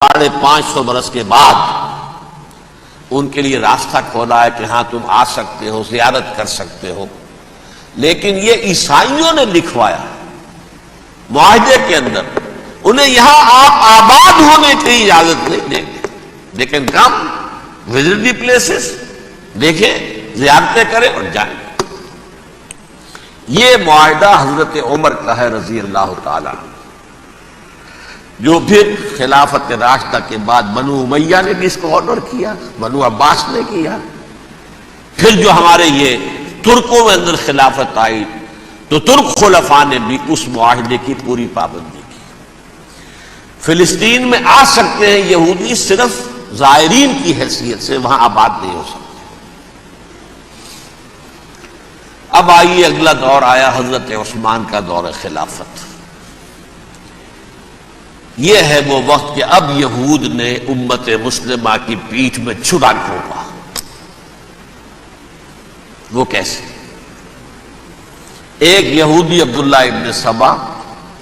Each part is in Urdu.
550 برس کے بعد ان کے لیے راستہ کھولا ہے کہ ہاں تم آ سکتے ہو، زیارت کر سکتے ہو. لیکن یہ عیسائیوں نے لکھوایا معاہدے کے اندر، انہیں یہاں آپ آباد ہونے کی اجازت نہیں دیں گے، لیکن کم وزٹ دی پلیسز، دیکھیں، زیارتیں کریں اور جائیں. یہ معاہدہ حضرت عمر کا ہے رضی اللہ تعالی، جو پھر خلافت راشدہ کے بعد بنو امیہ نے بھی اس کو آنر کیا، بنو عباس نے کیا. پھر جو ہمارے یہ ترکوں میں اندر خلافت آئی تو ترک خلفاء نے بھی اس معاہدے کی پوری پابندی کی. فلسطین میں آ سکتے ہیں یہودی صرف زائرین کی حیثیت سے، وہاں آباد نہیں ہو سکتے. اب آئیے اگلا دور آیا حضرت عثمان کا دور خلافت. یہ ہے وہ وقت کہ اب یہود نے امت مسلمہ کی پیٹھ میں چھڑا ٹھوکا. وہ کیسے؟ ایک یہودی عبداللہ ابن سبا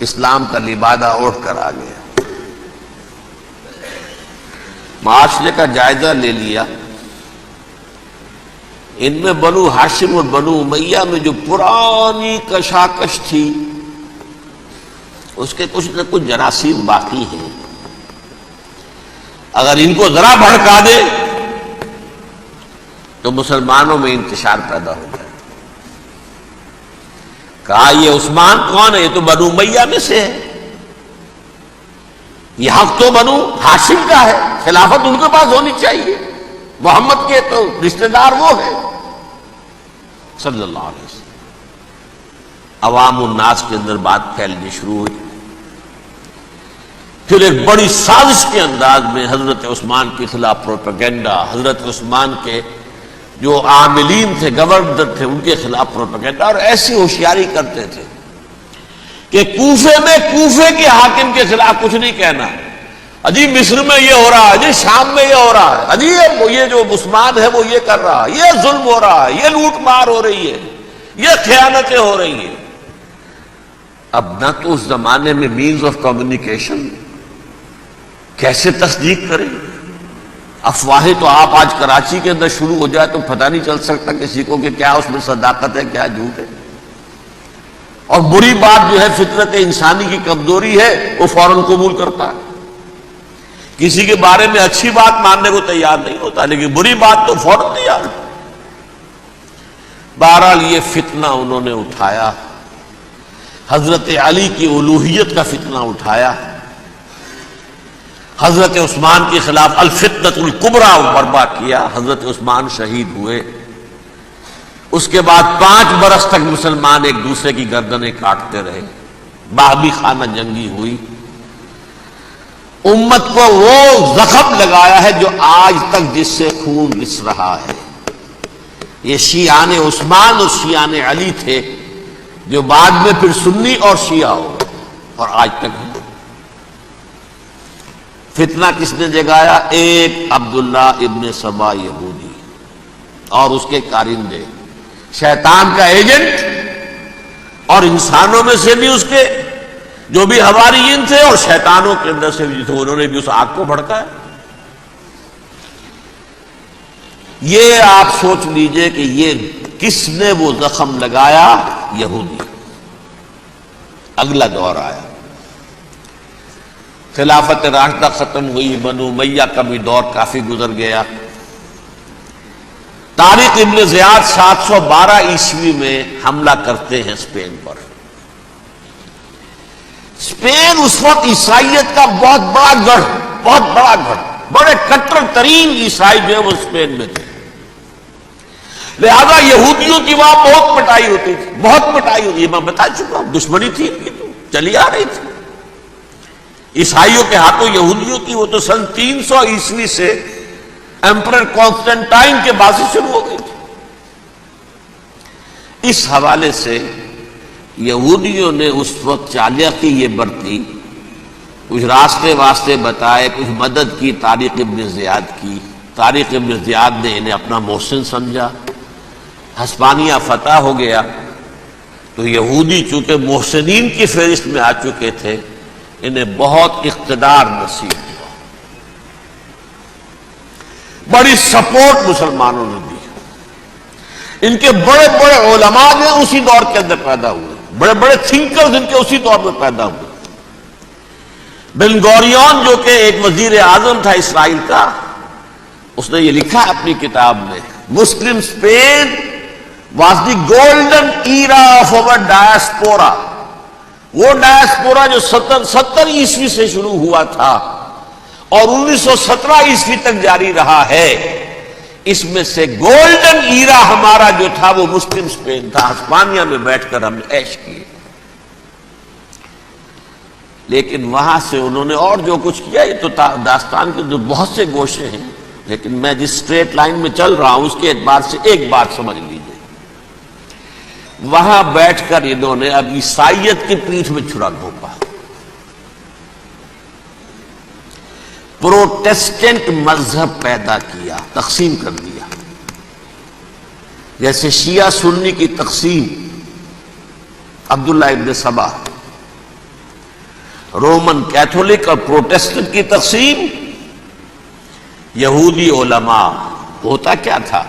اسلام کا لبادہ اوڑھ کر آ گیا، معاشرے کا جائزہ لے لیا. ان میں بنو ہاشم اور بنو امیہ میں جو پرانی کشاکش تھی اس کے کچھ نہ کچھ جراثیم باقی ہیں. اگر ان کو ذرا بھڑکا دے تو مسلمانوں میں انتشار پیدا ہو جائے. کہا یہ عثمان کون ہے؟ یہ تو بنو امیہ میں سے ہے، یہ حق تو بنو ہاشم کا ہے، خلافت ان کے پاس ہونی چاہیے، محمد کے تو رشتہ دار وہ ہے صلی اللہ علیہ وسلم. عوام الناس کے اندر بات پھیلنی شروع ہوئی. پھر ایک بڑی سازش کے انداز میں حضرت عثمان کے خلاف پروپیگنڈا، حضرت عثمان کے جو عاملین تھے، گورنر تھے، ان کے خلاف پروپیگنڈا، اور ایسی ہوشیاری کرتے تھے کہ کوفے میں کوفے کے حاکم کے خلاف کچھ نہیں کہنا. اجی مصر میں یہ ہو رہا ہے، اجی شام میں یہ ہو رہا ہے، اجی یہ جو عثمان ہے وہ یہ کر رہا ہے، یہ ظلم ہو رہا ہے، یہ لوٹ مار ہو رہی ہے، یہ خیانتیں ہو رہی ہیں. اب نہ تو اس زمانے میں مینز آف کمیونیکیشن، کیسے تصدیق کریں؟ افواہیں تو آپ آج کراچی کے اندر شروع ہو جائے تو پتہ نہیں چل سکتا کسی کو کہ کیا اس میں صداقت ہے، کیا جھوٹ ہے. اور بری بات جو ہے فطرت انسانی کی کمزوری ہے، وہ فوراً قبول کرتا ہے. کسی کے بارے میں اچھی بات ماننے کو تیار نہیں ہوتا، لیکن بری بات تو فوراً تیار ہے. بہرحال یہ فتنہ انہوں نے اٹھایا، حضرت علی کی الوہیت کا فتنہ اٹھایا، حضرت عثمان کے خلاف الفتنۃ الکبریٰ برپا کیا. حضرت عثمان شہید ہوئے. اس کے بعد 5 برس تک مسلمان ایک دوسرے کی گردنیں کاٹتے رہے، باہمی خانہ جنگی ہوئی. امت کو وہ زخم لگایا ہے جو آج تک جس سے خون رس رہا ہے. یہ شیعان عثمان اور شیعان علی تھے جو بعد میں پھر سنی اور شیعہ ہو گئے اور آج تک ہیں. فتنہ کس نے جگایا؟ ایک عبداللہ ابن سبا یہودی اور اس کے کارندے، شیطان کا ایجنٹ، اور انسانوں میں سے بھی اس کے جو بھی حواریین تھے اور شیطانوں کے اندر سے بھی تھے، انہوں نے بھی اس آگ کو بھڑکایا. یہ آپ سوچ لیجئے کہ یہ کس نے وہ زخم لگایا؟ یہودی. اگلا دور آیا، خلافت راشدہ ختم ہوئی، بنو امیہ کا بھی دور کافی گزر گیا. طارق ابن زیاد 712 عیسوی میں حملہ کرتے ہیں اسپین پر. اسپین اس وقت عیسائیت کا بہت بڑا گڑھ، بڑے کٹر ترین عیسائی جو ہے وہ اسپین میں تھے. لہذا یہودیوں کی وہاں بہت پٹائی ہوتی تھی، بہت پٹائی ہوتی. میں بتا چکا ہوں، دشمنی تھی ان کی تو چلی آ رہی تھی عیسائیوں کے ہاتھوں یہودیوں کی. وہ تو سن 300 عیسوی سے ایمپرر کانسٹنٹائن کے بعد سے شروع ہو گئی تھی. اس حوالے سے یہودیوں نے اس وقت چالاکی یہ برتی، کچھ راستے واسطے بتائے، کچھ مدد کی طارق ابن زیاد کی. طارق ابن زیاد نے انہیں اپنا محسن سمجھا. ہسپانیہ فتح ہو گیا تو یہودی چونکہ محسنین کی فہرست میں آ چکے تھے، انہیں بہت اقتدار نصیب ہوا. بڑی سپورٹ مسلمانوں نے دی. ان کے بڑے بڑے علماء نے اسی دور کے اندر پیدا ہوئے, بڑے بڑے تھنکرز ان کے اسی دور میں پیدا ہوئے. بن گوریون جو کہ ایک وزیر اعظم تھا اسرائیل کا, اس نے یہ لکھا اپنی کتاب میں, Muslim Spain was the golden era of our diaspora. وہ ڈائسپورا جو 70 عیسوی سے شروع ہوا تھا اور 1917 عیسوی تک جاری رہا ہے, اس میں سے گولڈن ایرا ہمارا جو تھا وہ مسلم اسپین تھا. ہسپانیہ میں بیٹھ کر ہم نے عیش کیے. لیکن وہاں سے انہوں نے اور جو کچھ کیا, یہ تو داستان کے جو بہت سے گوشے ہیں, لیکن میں جس اسٹریٹ لائن میں چل رہا ہوں اس کے اعتبار سے ایک بات سمجھ لیجیے. وہاں بیٹھ کر انہوں نے اب عیسائیت کی پیٹھ میں چھرا گھونپا. پروٹیسٹنٹ مذہب پیدا کیا, تقسیم کر دیا. جیسے شیعہ سنی کی تقسیم, عبداللہ ابن سبا. رومن کیتھولک اور پروٹیسٹنٹ کی تقسیم, یہودی علماء. ہوتا کیا تھا,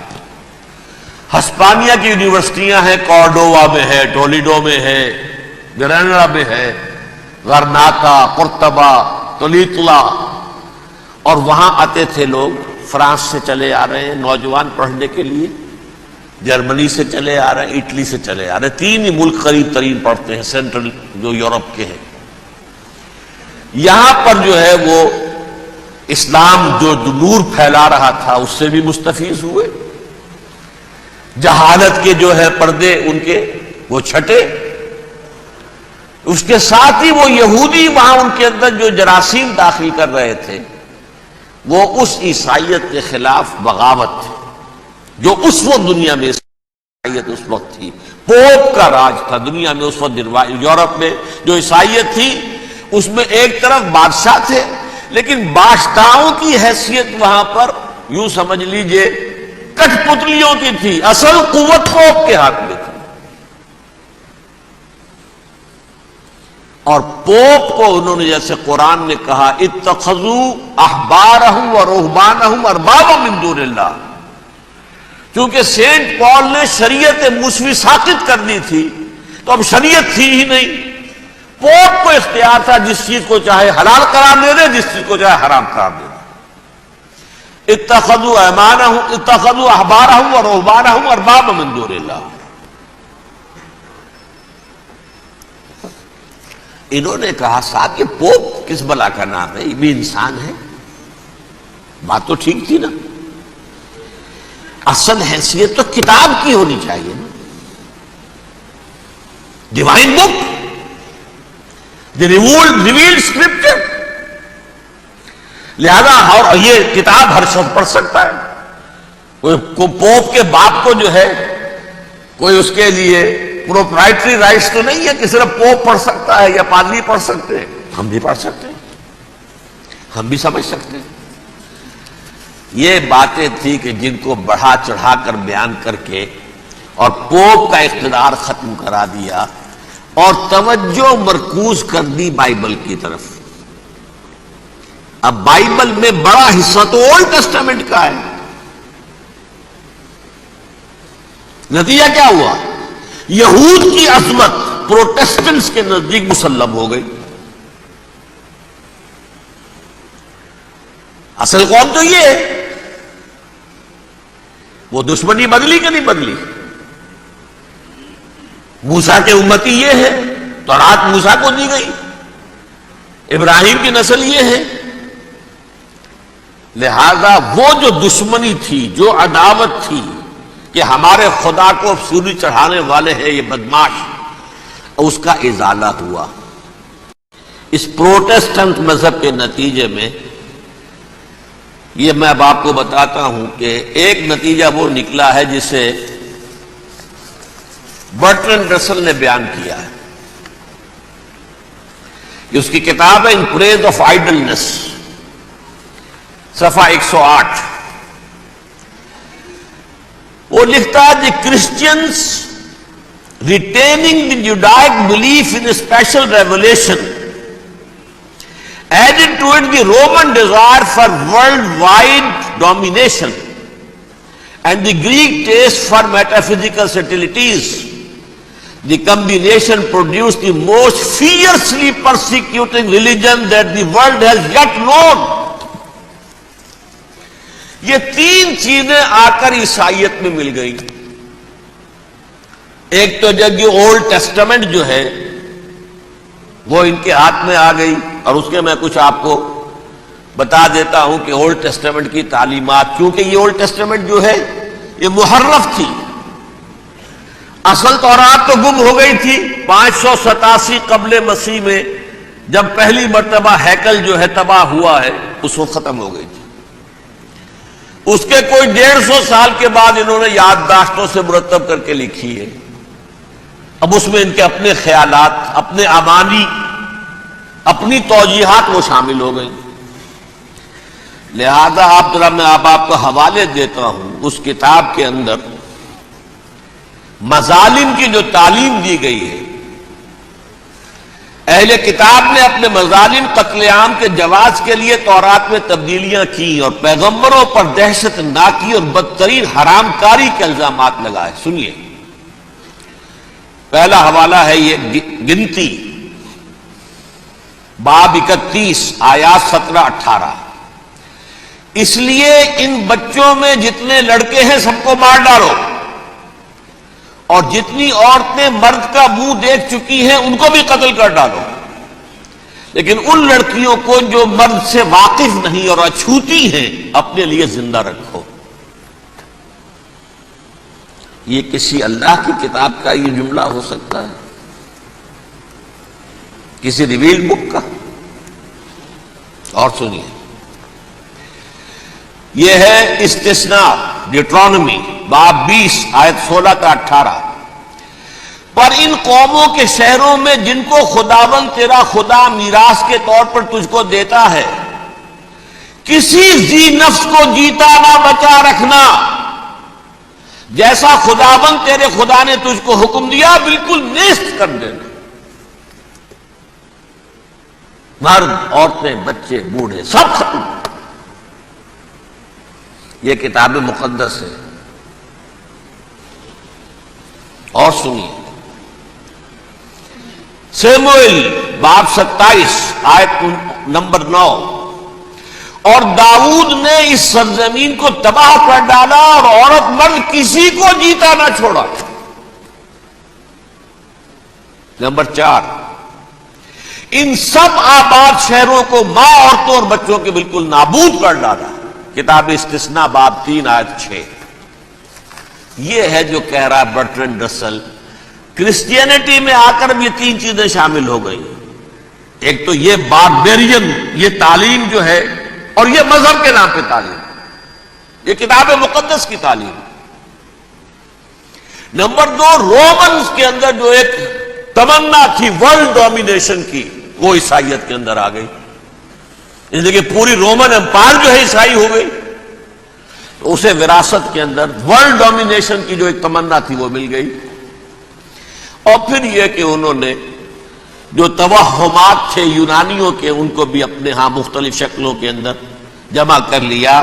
ہسپانیہ کی یونیورسٹیاں ہیں, کارڈووا میں ہے, ٹولیڈو میں ہے, گریناڈا میں ہے, غرناطہ, قرطبہ, تولیتلا, اور وہاں آتے تھے لوگ. فرانس سے چلے آ رہے ہیں نوجوان پڑھنے کے لیے, جرمنی سے چلے آ رہے ہیں, اٹلی سے چلے آ رہے ہیں. 3 ہی ملک قریب ترین پڑھتے ہیں سینٹرل جو یورپ کے ہیں. یہاں پر جو ہے وہ اسلام جو نور پھیلا رہا تھا اس سے بھی مستفیض ہوئے. جہالت کے جو ہے پردے ان کے وہ چھٹے. اس کے ساتھ ہی وہ یہودی وہاں ان کے اندر جو جراثیم داخل کر رہے تھے وہ اس عیسائیت کے خلاف بغاوت تھی جو اس وقت دنیا میں عیسائیت اس وقت تھی. پوپ کا راج تھا دنیا میں اس وقت. یورپ میں جو عیسائیت تھی اس میں ایک طرف بادشاہ تھے, لیکن بادشاہوں کی حیثیت وہاں پر یوں سمجھ لیجئے کٹ پتلیوں کی تھی. اصل قوت پوپ کے ہاتھ میں تھی. اور پوپ کو انہوں نے جیسے قرآن نے کہا اتخذوا احبارہم و رہبانہم اربابا من دون اللہ, کیونکہ سینٹ پال نے شریعت موسوی ساقط کر دی تھی تو اب شریعت تھی ہی نہیں. پوپ کو اختیار تھا جس چیز کو چاہے حلال قرار دے دے, جس چیز کو چاہے حرام قرار دے دے. اتخذوا احبارہم و رہبانہم اربابا من دون اللہ. انہوں نے کہا صاحب یہ پوپ کس بلا کا نام ہے, یہ بھی انسان ہے. بات تو ٹھیک تھی نا, اصل حیثیت تو کتاب کی ہونی چاہیے نا, ڈیوائن بک, دی ریویلڈ اسکرپچر. لہذا اور یہ کتاب ہر شخص پڑھ سکتا ہے. کوئی پوپ کے باپ کو جو ہے کوئی اس کے لیے پروپرائٹری رائٹس تو نہیں ہے کہ صرف پوپ پڑھ سکتا ہے یا پادری پڑھ سکتے ہیں. ہم بھی پڑھ سکتے ہیں, ہم بھی سمجھ سکتے ہیں. یہ باتیں تھی کہ جن کو بڑھا چڑھا کر بیان کر کے اور پوپ کا اقتدار ختم کرا دیا اور توجہ مرکوز کر دی بائبل کی طرف. اب بائبل میں بڑا حصہ تو اولڈ ٹیسٹامنٹ کا ہے. نتیجہ کیا ہوا, یہود کی عظمت پروٹیسٹنٹس کے نزدیک مسلم ہو گئی. اصل قوم تو یہ ہے, وہ دشمنی بدلی کہ نہیں بدلی. موسیٰ کے امتی یہ ہے, تورات موسیٰ کو دی گئی, ابراہیم کی نسل یہ ہے. لہذا وہ جو دشمنی تھی, جو عداوت تھی کہ ہمارے خدا کو سولی چڑھانے والے ہیں یہ بدماش, اس کا ازالہ ہوا. اس پروٹیسٹنٹ مذہب کے نتیجے میں یہ میں اب آپ کو بتاتا ہوں کہ ایک نتیجہ وہ نکلا ہے جسے برٹرنڈ رسل نے بیان کیا ہے. یہ اس کی کتاب ہے ان پریز آف آئیڈلنس, صفحہ 108. وہ لکھتا ہے the Christians retaining the Judaic belief in special revelation added to it the Roman desire for worldwide domination and the Greek taste for metaphysical subtleties, the combination produced the most fiercely persecuting religion that the world has yet known. یہ تین چیزیں آ کر عیسائیت میں مل گئی. ایک تو جب یہ اولڈ ٹیسٹمنٹ جو ہے وہ ان کے ہاتھ میں آ گئی, اور اس کے میں کچھ آپ کو بتا دیتا ہوں کہ اولڈ ٹیسٹمنٹ کی تعلیمات, کیونکہ یہ اولڈ ٹیسٹمنٹ جو ہے یہ محرف تھی. اصل تورات تو گم ہو گئی تھی 587 قبل مسیح میں, جب پہلی مرتبہ ہیکل جو ہے تباہ ہوا ہے, اس وقت ختم ہو گئی تھی. اس کے کوئی 150 سال کے بعد انہوں نے یادداشتوں سے مرتب کر کے لکھی ہے. اب اس میں ان کے اپنے خیالات, اپنے امانی, اپنی توجیحات وہ شامل ہو گئی. لہذا آپ ذرا میں آپ کو حوالے دیتا ہوں اس کتاب کے اندر مظالم کی جو تعلیم دی گئی ہے. اہل کتاب نے اپنے مظالم قتل عام کے جواز کے لیے تورات میں تبدیلیاں کی اور پیغمبروں پر دہشت ناکی اور بدترین حرام کاری کے الزامات لگائے. سنیے, پہلا حوالہ ہے یہ گنتی باب 31 آیات 17-18. اس لیے ان بچوں میں جتنے لڑکے ہیں سب کو مار ڈالو, اور جتنی عورتیں مرد کا منہ دیکھ چکی ہیں ان کو بھی قتل کر ڈالو, لیکن ان لڑکیوں کو جو مرد سے واقف نہیں اور اچھوتی ہیں اپنے لیے زندہ رکھو. یہ کسی اللہ کی کتاب کا یہ جملہ ہو سکتا ہے؟ کسی ریویلڈ بک کا؟ اور سنیے, یہ ہے استثناء ڈیٹرانومی باب 20 آیت 16-18. پر ان قوموں کے شہروں میں جن کو خداوند تیرا خدا میراث کے طور پر تجھ کو دیتا ہے, کسی ذی نفس کو جیتا نہ بچا رکھنا, جیسا خداوند تیرے خدا نے تجھ کو حکم دیا بالکل نیست کر دینا. مرد, عورتیں, بچے, بوڑھے سب ختم. یہ کتاب مقدس ہے. اور سنیے, سیموئیل باب 27 آیت نمبر 9. اور داؤد نے اس سرزمین کو تباہ کر ڈالا اور عورت مرد کسی کو جیتا نہ چھوڑا. نمبر 4, ان سب آباد شہروں کو ماں, عورتوں اور بچوں کے بالکل نابود کر ڈالا. کتاب استثناء باب 3 آیت 6. یہ ہے جو کہہ رہا ہے برٹرنڈ رسل, کرسچینٹی میں آ کر یہ تین چیزیں شامل ہو گئی. ایک تو یہ باربیرین یہ تعلیم جو ہے, اور یہ مذہب کے نام پہ تعلیم, یہ کتاب مقدس کی تعلیم. نمبر 2, رومنز کے اندر جو ایک تمنا تھی ورلڈ ڈومینیشن کی, وہ عیسائیت کے اندر آ گئی. اس لیے کہ پوری رومن امپائر جو ہے عیسائی ہو گئی, تو اسے وراثت کے اندر ورلڈ ڈومینیشن کی جو ایک تمنا تھی وہ مل گئی. اور پھر یہ کہ انہوں نے جو توہمات تھے یونانیوں کے, ان کو بھی اپنے ہاں مختلف شکلوں کے اندر جمع کر لیا.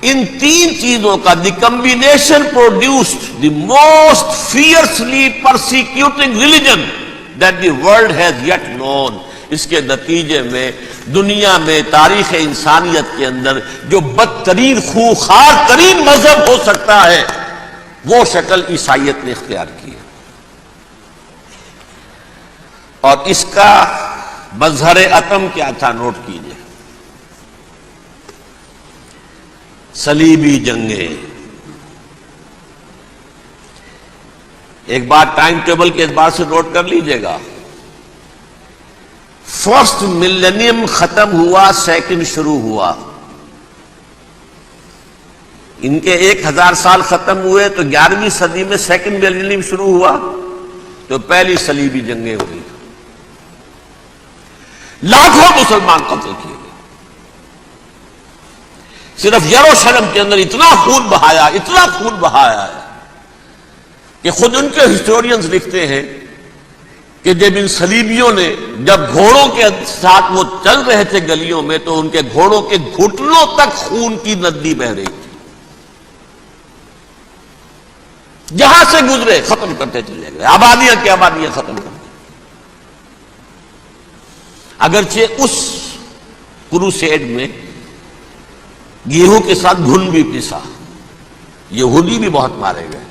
ان تین چیزوں کا the combination produced the most fiercely persecuting religion that the world has yet known. اس کے نتیجے میں دنیا میں تاریخ انسانیت کے اندر جو بدترین خوخار ترین مذہب ہو سکتا ہے وہ شکل عیسائیت نے اختیار کی ہے. اور اس کا مظہر عتم کیا تھا نوٹ کیجئے, صلیبی جنگیں. ایک بات ٹائم ٹیبل کے اعتبار سے نوٹ کر لیجئے گا, فرسٹ ملینیم ختم ہوا, سیکنڈ شروع ہوا. ان کے 1000 سال ختم ہوئے تو 11ویں صدی میں سیکنڈ ملینیم شروع ہوا, تو پہلی صلیبی جنگیں ہوئی. لاکھوں مسلمان قتل کیے گئے. صرف یروشلم کے اندر اتنا خون بہایا ہے کہ خود ان کے ہسٹورینز لکھتے ہیں کہ جب ان صلیبیوں نے جب گھوڑوں کے ساتھ وہ چل رہے تھے گلیوں میں تو ان کے گھوڑوں کے گھٹنوں تک خون کی ندی بہ رہی تھی، جہاں سے گزرے ختم کرتے چلے گئے، آبادیاں کی آبادیاں ختم کرتے۔ اگرچہ اس کروسیڈ میں گیہوں کے ساتھ گھن بھی پسا، یہودی بھی بہت مارے گئے۔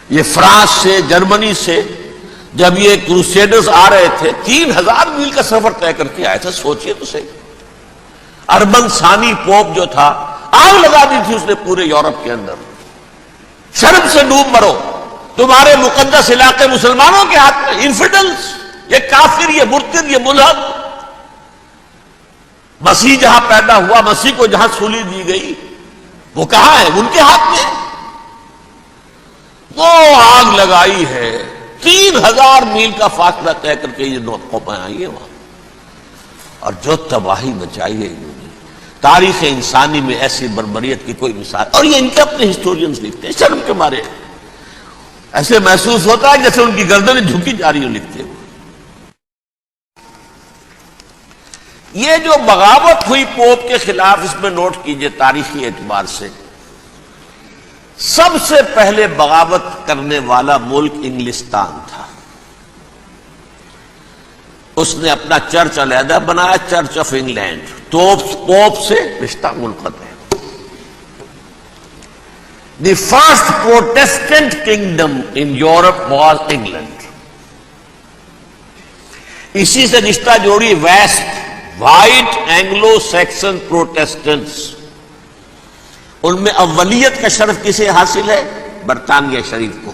یہ فرانس سے، جرمنی سے جب یہ کروسیڈرز آ رہے تھے 3000 میل کا سفر طے کر کے آئے تھے، سوچئے تو صحیح۔ اربن ثانی پوپ جو تھا، آگ لگا دی تھی اس نے پورے یورپ کے اندر، شرم سے ڈوب مرو، تمہارے مقدس علاقے مسلمانوں کے ہاتھ میں، انفیڈلز، یہ کافر، یہ مرتد، یہ ملحد۔ مسیح جہاں پیدا ہوا، مسیح کو جہاں سولی دی گئی، وہ کہاں ہے؟ ان کے ہاتھ میں وہ آگ لگائی ہے۔ 3000 میل کا فاصلہ طے کر کے یہ قومیں آئی ہیں وہاں، اور جو تباہی مچائی ہے انہوں نے، تاریخ انسانی میں ایسی بربریت کی کوئی مثال۔ اور یہ ان کے اپنے ہسٹورینز لکھتے ہیں، شرم کے مارے ایسے محسوس ہوتا ہے جیسے ان کی گردنیں جھکی جا رہی ہوں لکھتے ہوئے۔ یہ جو بغاوت ہوئی پوپ کے خلاف، اس میں نوٹ کیجئے تاریخی اعتبار سے سب سے پہلے بغاوت کرنے والا ملک انگلستان تھا۔ اس نے اپنا چرچ علیحدہ بنایا، چرچ آف انگلینڈ، تو پوپ سے رشتہ منقطع ہے۔ The first Protestant kingdom in Europe was England. اسی سے رشتہ جوڑی west, white Anglo Saxon Protestants, ان میں اولیت کا شرف کسے حاصل ہے؟ برطانیہ شریف کو۔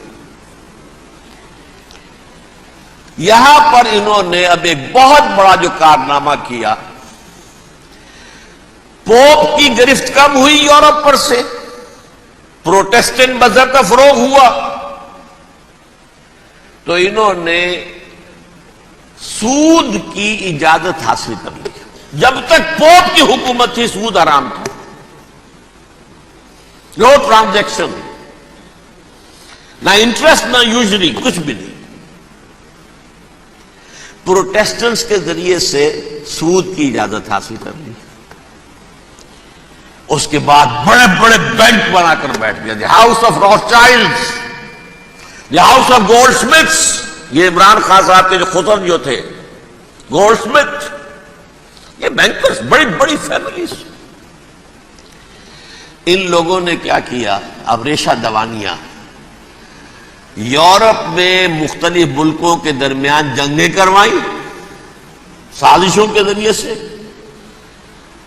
یہاں پر انہوں نے اب ایک بہت بڑا جو کارنامہ کیا، پوپ کی گرفت کم ہوئی یورپ پر سے، پروٹیسٹنٹ مذہب کا فروغ ہوا، تو انہوں نے سود کی اجازت حاصل کر لی۔ جب تک پوپ کی حکومت تھی سود حرام تھا، نو ٹرانزیکشن، نہ انٹرسٹ نہ یوزری، کچھ بھی نہیں۔ پروٹیسٹنٹس کے ذریعے سے سود کی اجازت حاصل کر لی، اس کے بعد بڑے بڑے بینک بنا کر بیٹھ گیا، the house of Rothschilds, the house of goldsmiths, یہ عمران خان صاحب کے جو خطر جو تھے، گولڈ سمتھ، یہ بینکرز، بڑی بڑی فیملیز۔ ان لوگوں نے کیا کیا؟ اب ریشہ دوانیاں، یورپ میں مختلف ملکوں کے درمیان جنگیں کروائیں سازشوں کے ذریعے سے،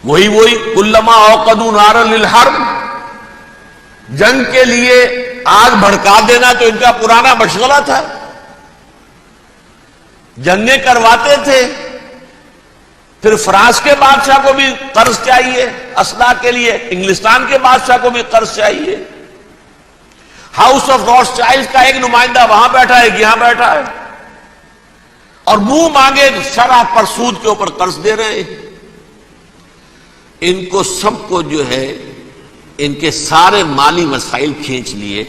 وہی کلما اوقدوا نارا للحرب، جنگ کے لیے آگ بھڑکا دینا تو ان کا پرانا مشغلہ تھا، جنگیں کرواتے تھے۔ پھر فرانس کے بادشاہ کو بھی قرض چاہیے اسلحہ کے لیے، انگلستان کے بادشاہ کو بھی قرض چاہیے، ہاؤس آف روتھشائلڈ کا ایک نمائندہ وہاں بیٹھا ہے، ایک یہاں بیٹھا ہے، اور منہ مانگے شرح پر سود کے اوپر قرض دے رہے ہیں۔ ان کو سب کو جو ہے ان کے سارے مالی وسائل کھینچ لیے،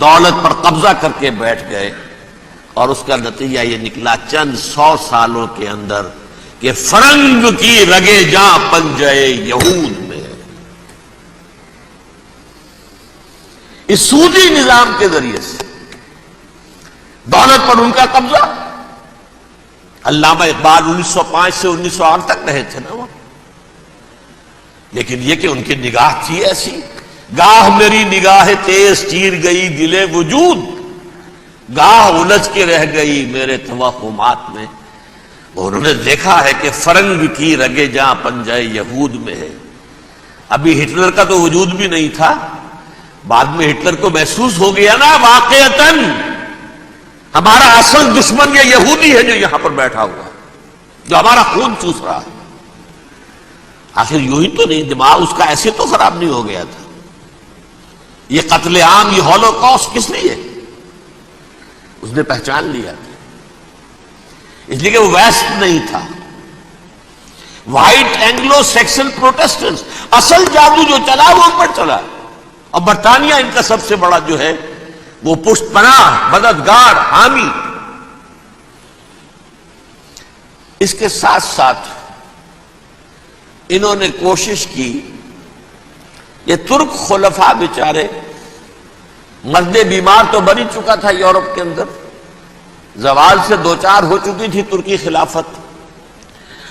دولت پر قبضہ کر کے بیٹھ گئے، اور اس کا نتیجہ یہ نکلا چند 100 سالوں کے اندر کہ فرنگ کی رگے جاں پنجے یہود میں۔ اس سودی نظام کے ذریعے سے دولت پر ان کا قبضہ۔ علامہ اقبال 1905 سے 1908 تک رہے تھے نا وہ، لیکن یہ کہ ان کی نگاہ تھی ایسی، گاہ میری نگاہ تیز چیر گئی دل وجود، گاہ الجھ کے رہ گئی میرے توہمات میں۔ انہوں نے دیکھا ہے کہ فرنگ کی رگے جاں پنجے یہود میں ہے۔ ابھی ہٹلر کا تو وجود بھی نہیں تھا، بعد میں ہٹلر کو محسوس ہو گیا نا واقعتاً ہمارا اصل دشمن یہ یہودی ہے جو یہاں پر بیٹھا ہوا، جو ہمارا خون چوس رہا ہے۔ آخر یوں ہی تو نہیں، دماغ اس کا ایسے تو خراب نہیں ہو گیا تھا۔ یہ قتل عام، یہ ہولوکاسٹ کس لیے؟ اس نے پہچان لیا تھا، اس لیے کہ وہ ویسٹ نہیں تھا، وائٹ اینگلو سیکسن پروٹیسٹنٹس، اصل جادو جو چلا وہ ان پر چلا، اور برطانیہ ان کا سب سے بڑا جو ہے وہ پشت پناہ، مددگار، حامی۔ اس کے ساتھ ساتھ انہوں نے کوشش کی، یہ ترک خلفاء بیچارے، مرد بیمار تو بن ہی چکا تھا یورپ کے اندر، زوال سے دوچار ہو چکی تھی ترکی خلافت،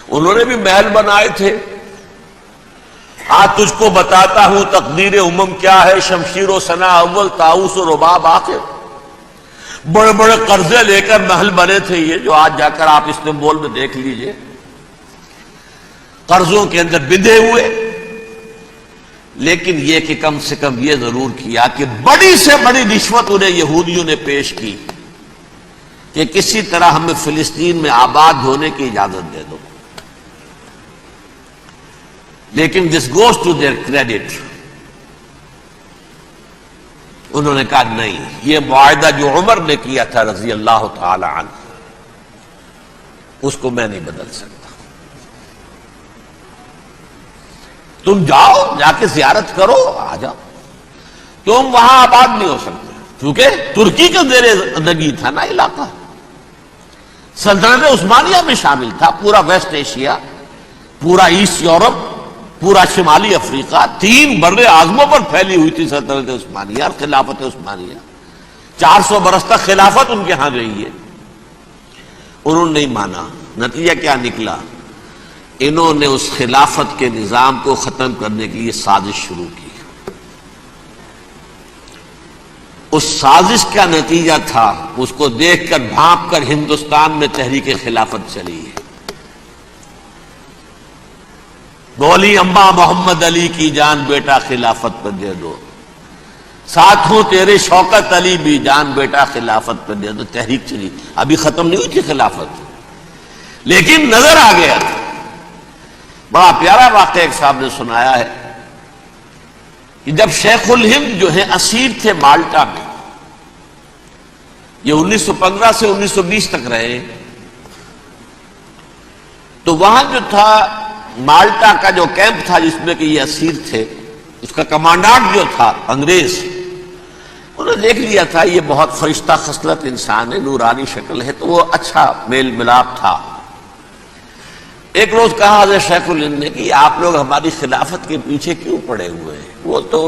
انہوں نے بھی محل بنائے تھے، آج تجھ کو بتاتا ہوں تقدیر امم کیا ہے، شمشیر و ثنا اول طاؤس و رباب آخر، بڑے بڑے قرضے لے کر محل بنے تھے یہ، جو آج جا کر آپ استنبول میں دیکھ لیجئے، قرضوں کے اندر بندھے ہوئے، لیکن یہ کہ کم سے کم یہ ضرور کیا کہ بڑی سے بڑی رشوت انہیں یہودیوں نے پیش کی کہ کسی طرح ہمیں فلسطین میں آباد ہونے کی اجازت دے دو، لیکن this goes to their credit, انہوں نے کہا نہیں، یہ معاہدہ جو عمر نے کیا تھا رضی اللہ تعالی عنہ، اس کو میں نہیں بدل سکتا، تم جاؤ، جا کے زیارت کرو، آ جاؤ، تم وہاں آباد نہیں ہو سکتے، کیونکہ ترکی کا زیر زندگی تھا نا علاقہ، سلطنت عثمانیہ میں شامل تھا، پورا ویسٹ ایشیا، پورا ایسٹ یورپ، پورا شمالی افریقہ، 3 بر اعظموں پر پھیلی ہوئی تھی سلطنت عثمانیہ اور خلافت عثمانیہ، 400 برس تک خلافت ان کے ہاں رہی ہے، انہوں نے نہیں مانا، نتیجہ کیا نکلا، انہوں نے اس خلافت کے نظام کو ختم کرنے کی یہ سازش شروع کی، اس سازش کا نتیجہ تھا، اس کو دیکھ کر بھانپ کر ہندوستان میں تحریک خلافت چلی ہے، بولی اماں محمد علی کی جان بیٹا خلافت پر دے دو، ساتھوں تیرے شوکت علی بھی جان بیٹا خلافت پر دے دو، تحریک چلی، ابھی ختم نہیں ہوئی تھی خلافت، لیکن نظر آ گیا تھا، بڑا پیارا واقعہ ایک صاحب نے سنایا ہے کہ جب شیخ الہند جو ہیں اسیر تھے مالٹا میں، یہ 1915 سے 1920 تک رہے، تو وہاں جو تھا مالٹا کا جو کیمپ تھا جس میں کہ یہ اسیر تھے، اس کا کمانڈانٹ جو تھا انگریز، انہوں نے دیکھ لیا تھا یہ بہت فرشتہ خصلت انسان ہے، نورانی شکل ہے، تو وہ اچھا میل ملاپ تھا، ایک روز کہا حضرت شیخ الہند نے کہ آپ لوگ ہماری خلافت کے پیچھے کیوں پڑے ہوئے ہیں، وہ تو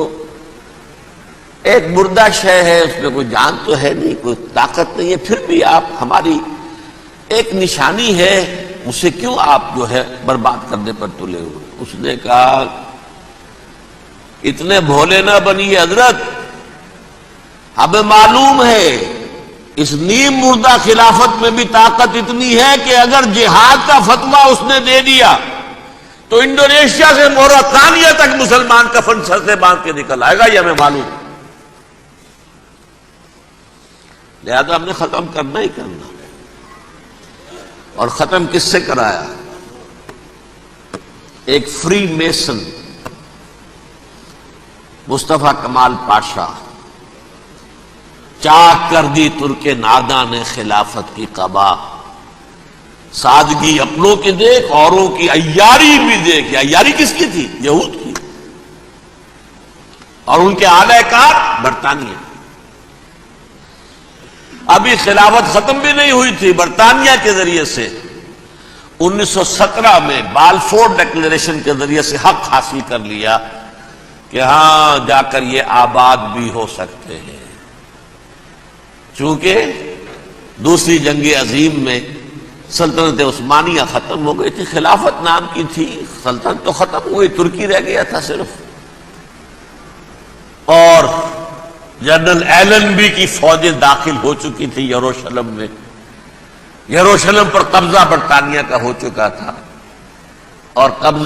ایک مردہ شے ہے، اس میں کوئی جان تو ہے نہیں، کوئی طاقت نہیں ہے، پھر بھی آپ ہماری ایک نشانی ہے، اسے کیوں آپ جو ہے برباد کرنے پر تلے ہوئے؟ اس نے کہا اتنے بھولے نہ بنیے حضرت، ہمیں معلوم ہے اس نیم مردہ خلافت میں بھی طاقت اتنی ہے کہ اگر جہاد کا فتویٰ اس نے دے دیا تو انڈونیشیا سے موریتانیہ تک مسلمان کفن سر سے باندھ کے نکل آئے گا، یہ ہمیں معلوم، لہذا ہم نے ختم کرنا ہی کرنا، اور ختم کس سے کرایا؟ ایک فری میسن مصطفیٰ کمال پاشا، چاک کر دی ترک ناداں نے خلافت کی قبا، سادگی اپنوں کی دیکھ اوروں کی عیاری بھی دیکھ، عیاری کس کی تھی؟ یہود کی، اور ان کے اعلی کار برطانیہ، ابھی خلافت ختم بھی نہیں ہوئی تھی، برطانیہ کے ذریعے سے 1917 میں بالفور ڈکلیریشن کے ذریعے سے حق حاصل کر لیا کہ ہاں جا کر یہ آباد بھی ہو سکتے ہیں، چونکہ دوسری جنگ عظیم میں سلطنت عثمانیہ ختم ہو گئی تھی، خلافت نام کی تھی، سلطنت تو ختم ہوئی، ترکی رہ گیا تھا صرف، اور جنرل ایلنبی کی فوجیں داخل ہو چکی تھی یروشلم میں، یروشلم پر قبضہ برطانیہ کا ہو چکا تھا، اور قبضہ